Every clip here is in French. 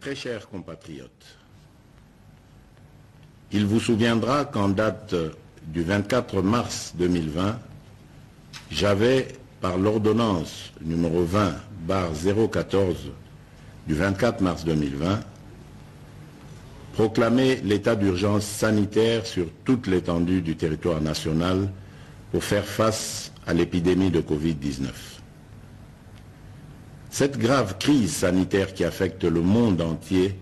très chers compatriotes, il vous souviendra qu'en date du 24 mars 2020, j'avais, par l'ordonnance numéro 20/014 du 24 mars 2020, proclamé l'état d'urgence sanitaire sur toute l'étendue du territoire national pour faire face à l'épidémie de Covid-19. Cette grave crise sanitaire qui affecte le monde entier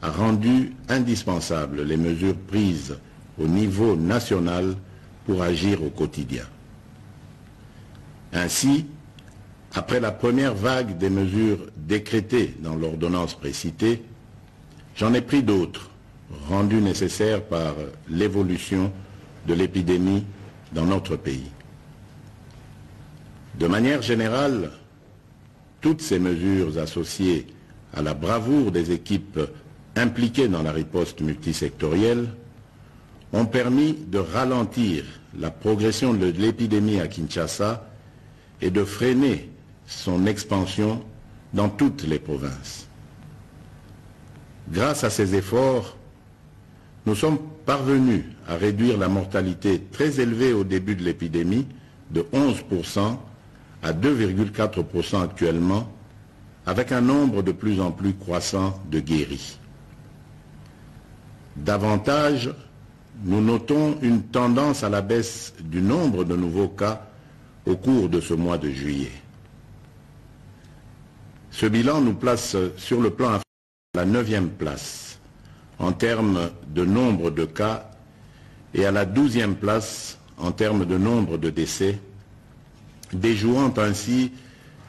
a rendu indispensables les mesures prises au niveau national pour agir au quotidien. Ainsi, après la première vague des mesures décrétées dans l'ordonnance précitée, j'en ai pris d'autres, rendues nécessaires par l'évolution de l'épidémie dans notre pays. De manière générale, toutes ces mesures associées à la bravoure des équipes impliquées dans la riposte multisectorielle ont permis de ralentir la progression de l'épidémie à Kinshasa et de freiner son expansion dans toutes les provinces. Grâce à ces efforts, nous sommes parvenus à réduire la mortalité très élevée au début de l'épidémie de 11% à 2,4% actuellement, avec un nombre de plus en plus croissant de guéris. Davantage, nous notons une tendance à la baisse du nombre de nouveaux cas au cours de ce mois de juillet. Ce bilan nous place sur le plan à la 9e place en termes de nombre de cas et à la 12e place en termes de nombre de décès, déjouant ainsi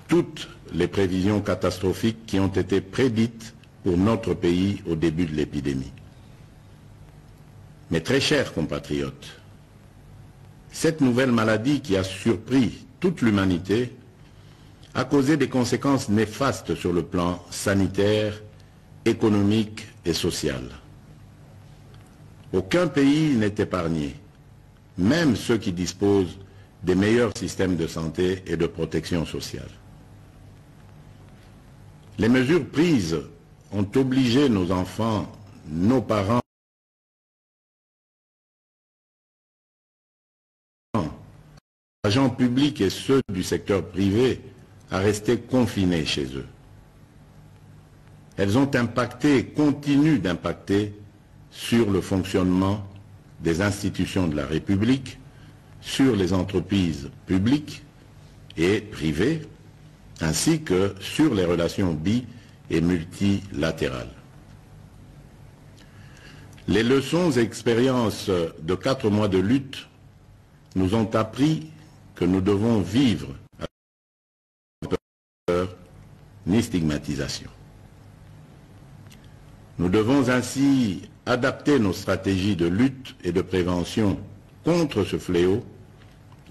toutes les prévisions catastrophiques qui ont été prédites pour notre pays au début de l'épidémie. Mes très chers compatriotes, cette nouvelle maladie qui a surpris toute l'humanité a causé des conséquences néfastes sur le plan sanitaire, économique et social. Aucun pays n'est épargné, même ceux qui disposent des meilleurs systèmes de santé et de protection sociale. Les mesures prises ont obligé nos enfants, nos parents, agents publics et ceux du secteur privé à rester confinés chez eux. Elles ont impacté et continuent d'impacter sur le fonctionnement des institutions de la République, sur les entreprises publiques et privées, ainsi que sur les relations bi- et multilatérales. Les leçons et expériences de 4 mois de lutte nous ont appris que nous devons vivre sans peur ni stigmatisation. Nous devons ainsi adapter nos stratégies de lutte et de prévention contre ce fléau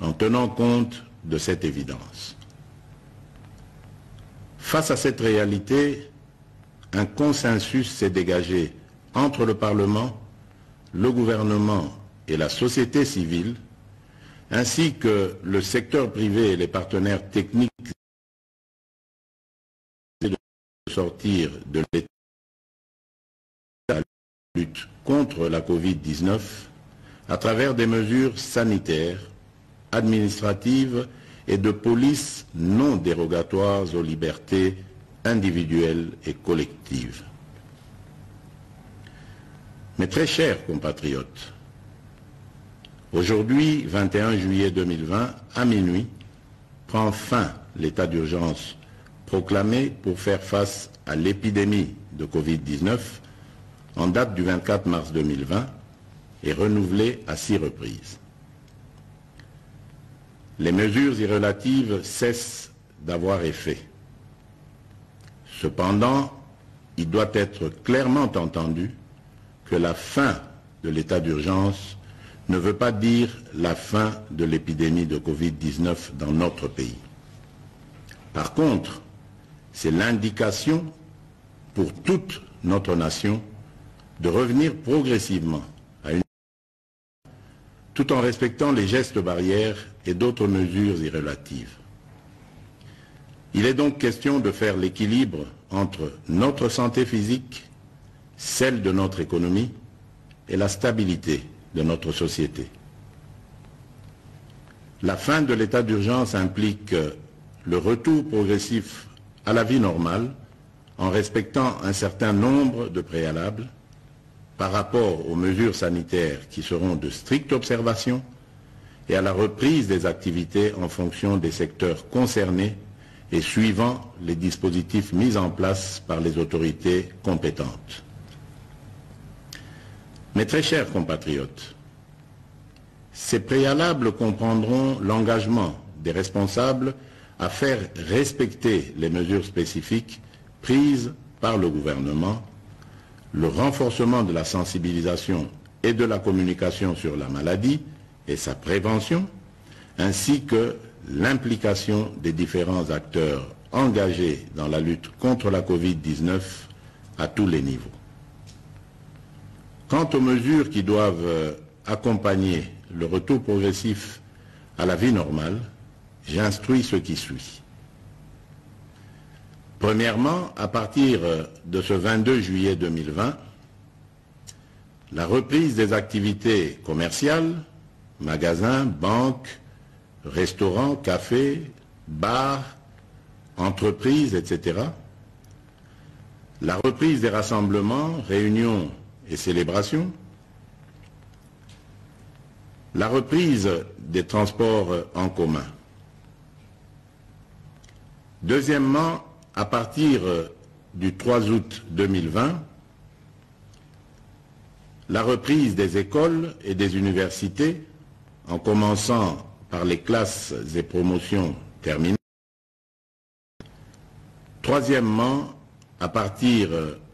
en tenant compte de cette évidence. Face à cette réalité, un consensus s'est dégagé entre le Parlement, le gouvernement et la société civile, ainsi que le secteur privé et les partenaires techniques de sortir de l'état de lutte contre la Covid-19 à travers des mesures sanitaires, administratives et de police non dérogatoires aux libertés individuelles et collectives. Mes très chers compatriotes, aujourd'hui, 21 juillet 2020, à minuit, prend fin l'état d'urgence proclamé pour faire face à l'épidémie de Covid-19 en date du 24 mars 2020 et renouvelé à 6 reprises. Les mesures y relatives cessent d'avoir effet. Cependant, il doit être clairement entendu que la fin de l'état d'urgence ne veut pas dire la fin de l'épidémie de Covid-19 dans notre pays. Par contre, c'est l'indication pour toute notre nation de revenir progressivement à une tout en respectant les gestes barrières et d'autres mesures y relatives. Il est donc question de faire l'équilibre entre notre santé physique, celle de notre économie et la stabilité de notre société. La fin de l'état d'urgence implique le retour progressif à la vie normale en respectant un certain nombre de préalables par rapport aux mesures sanitaires qui seront de stricte observation et à la reprise des activités en fonction des secteurs concernés et suivant les dispositifs mis en place par les autorités compétentes. Mes très chers compatriotes, ces préalables comprendront l'engagement des responsables à faire respecter les mesures spécifiques prises par le gouvernement, le renforcement de la sensibilisation et de la communication sur la maladie et sa prévention, ainsi que l'implication des différents acteurs engagés dans la lutte contre la Covid-19 à tous les niveaux. Quant aux mesures qui doivent accompagner le retour progressif à la vie normale, j'instruis ce qui suit. Premièrement, à partir de ce 22 juillet 2020, la reprise des activités commerciales, magasins, banques, restaurants, cafés, bars, entreprises, etc. La reprise des rassemblements, réunions et célébrations. La reprise des transports en commun. Deuxièmement, à partir du 3 août 2020, la reprise des écoles et des universités, en commençant par les classes et promotions terminales. Troisièmement, à partir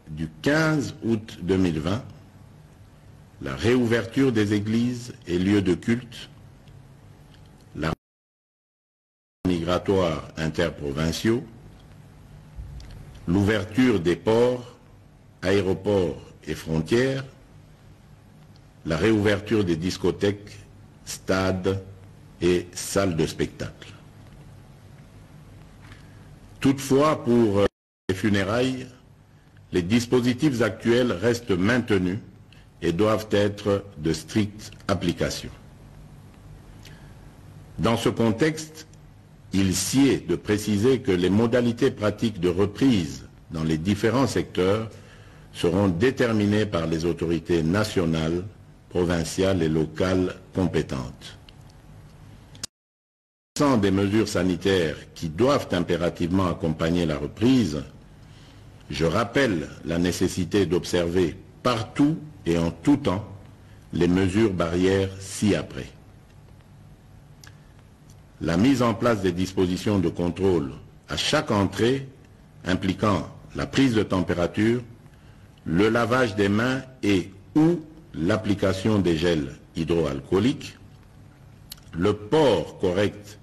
du 15 août 2020, la réouverture des églises et lieux de culte, la migratoire interprovinciaux, l'ouverture des ports, aéroports et frontières, la réouverture des discothèques, stades et salles de spectacle. Toutefois, pour les funérailles, les dispositifs actuels restent maintenus et doivent être de stricte application. Dans ce contexte, il sied de préciser que les modalités pratiques de reprise dans les différents secteurs seront déterminées par les autorités nationales, provinciales et locales compétentes. Sans des mesures sanitaires qui doivent impérativement accompagner la reprise, je rappelle la nécessité d'observer partout et en tout temps les mesures barrières ci-après. La mise en place des dispositions de contrôle à chaque entrée impliquant la prise de température, le lavage des mains et ou l'application des gels hydroalcooliques, le port correct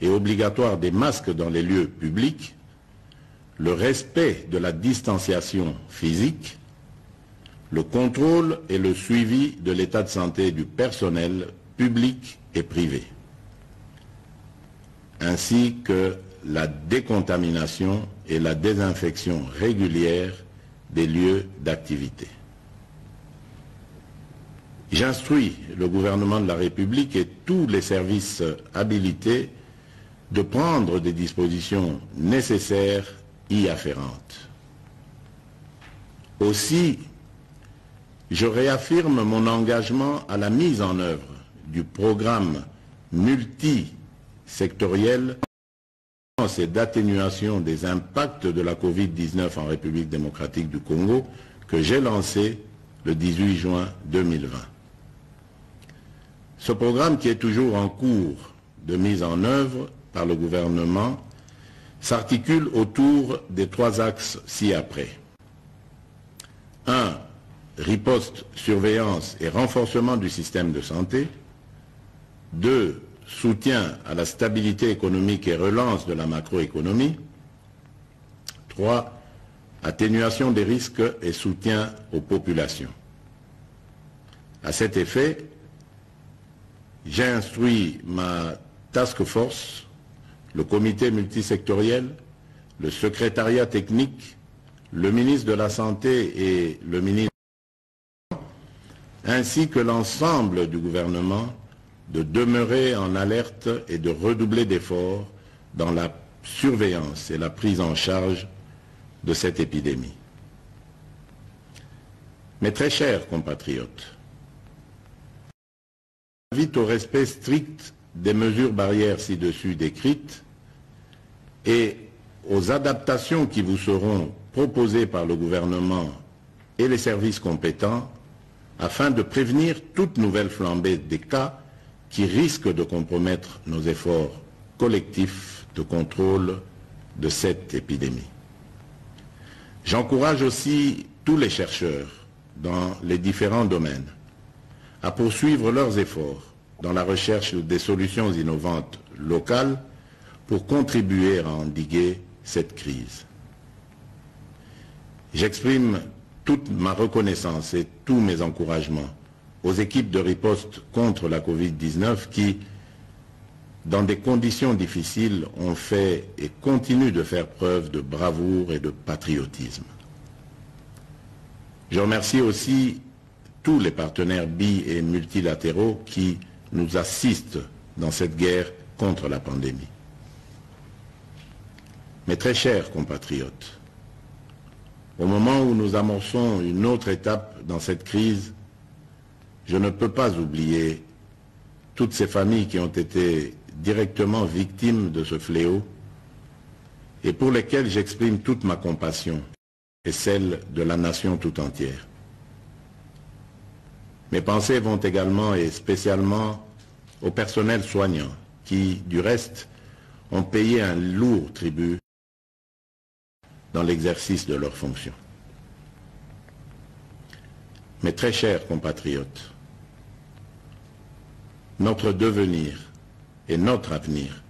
et obligatoire des masques dans les lieux publics, le respect de la distanciation physique, le contrôle et le suivi de l'état de santé du personnel public et privé, ainsi que la décontamination et la désinfection régulière des lieux d'activité. J'instruis le gouvernement de la République et tous les services habilités de prendre des dispositions nécessaires y afférentes. Aussi, je réaffirme mon engagement à la mise en œuvre du programme multisectoriel et d'atténuation des impacts de la Covid-19 en République démocratique du Congo que j'ai lancé le 18 juin 2020. Ce programme, qui est toujours en cours de mise en œuvre par le gouvernement, s'articule autour des trois axes ci-après. 1. Riposte, surveillance et renforcement du système de santé. 2. Soutien à la stabilité économique et relance de la macroéconomie. 3. Atténuation des risques et soutien aux populations. À cet effet, j'ai instruit ma task force, le comité multisectoriel, le secrétariat technique le ministre de la Santé et le ministre, ainsi que l'ensemble du gouvernement, de demeurer en alerte et de redoubler d'efforts dans la surveillance et la prise en charge de cette épidémie. Mes très chers compatriotes, j'invite au respect strict des mesures barrières ci-dessus décrites et aux adaptations qui vous seront proposées par le gouvernement et les services compétents afin de prévenir toute nouvelle flambée des cas qui risquent de compromettre nos efforts collectifs de contrôle de cette épidémie. J'encourage aussi tous les chercheurs dans les différents domaines à poursuivre leurs efforts dans la recherche des solutions innovantes locales pour contribuer à endiguer cette crise. J'exprime toute ma reconnaissance et tous mes encouragements aux équipes de riposte contre la Covid-19 qui, dans des conditions difficiles, ont fait et continuent de faire preuve de bravoure et de patriotisme. Je remercie aussi tous les partenaires bi- et multilatéraux qui nous assistent dans cette guerre contre la pandémie. Mes très chers compatriotes, au moment où nous amorçons une autre étape dans cette crise, je ne peux pas oublier toutes ces familles qui ont été directement victimes de ce fléau et pour lesquelles j'exprime toute ma compassion et celle de la nation tout entière. Mes pensées vont également et spécialement au personnel soignant qui, du reste, ont payé un lourd tribut dans l'exercice de leurs fonctions. Mes très chers compatriotes, notre devenir et notre avenir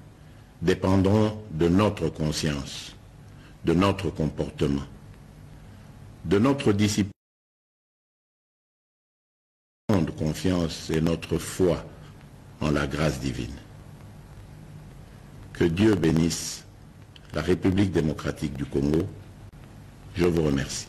dépendront de notre conscience, de notre comportement, de notre discipline, de confiance et notre foi en la grâce divine. Que Dieu bénisse la République démocratique du Congo. Je vous remercie.